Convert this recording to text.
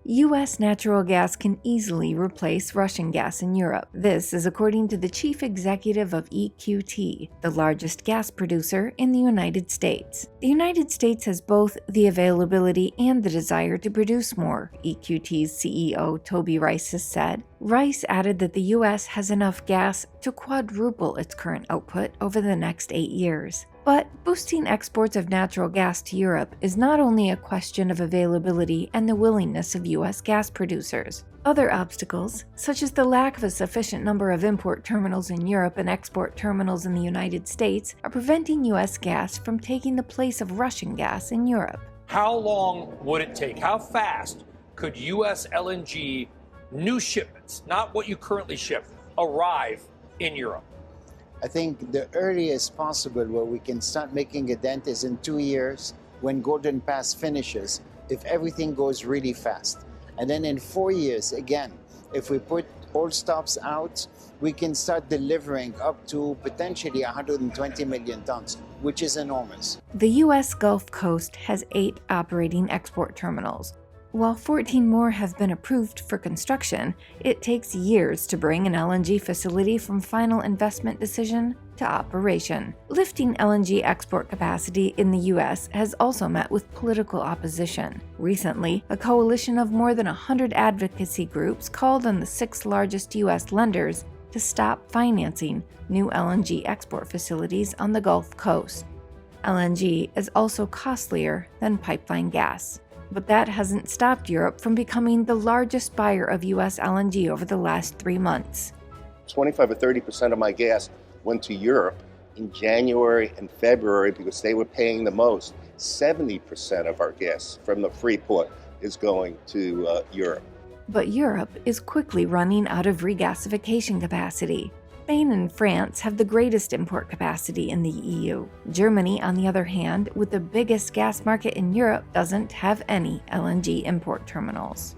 U.S. natural gas can easily replace Russian gas in Europe. This is according to the chief executive of EQT, the largest gas producer in the United States. The United States has both the availability and the desire to produce more, EQT's CEO Toby Rice has said. Rice added that the U.S. has enough gas to quadruple its current output over the next 8 years. But boosting exports of natural gas to Europe is not only a question of availability and the willingness of U.S. gas producers. Other obstacles, such as the lack of a sufficient number of import terminals in Europe and export terminals in the United States, are preventing U.S. gas from taking the place of Russian gas in Europe. How long would it take? How fast could U.S. LNG new shipments, not what you currently ship, arrive in Europe? I think the earliest possible where we can start making a dent is in 2 years when Golden Pass finishes, if everything goes really fast. And then in 4 years, again, if we put all stops out, we can start delivering up to potentially 120 million tons, which is enormous. The U.S. Gulf Coast has 8 operating export terminals. While 14 more have been approved for construction, it takes years to bring an LNG facility from final investment decision to operation. Lifting LNG export capacity in the U.S. has also met with political opposition. Recently, a coalition of more than 100 advocacy groups called on the 6 largest U.S. lenders to stop financing new LNG export facilities on the Gulf Coast. LNG is also costlier than pipeline gas. But that hasn't stopped Europe from becoming the largest buyer of U.S. LNG over the last 3 months. 25 or 30% of my gas went to Europe in January and February because they were paying the most. 70% of our gas from the Freeport is going to Europe. But Europe is quickly running out of regasification capacity. Spain and France have the greatest import capacity in the EU. Germany, on the other hand, with the biggest gas market in Europe, doesn't have any LNG import terminals.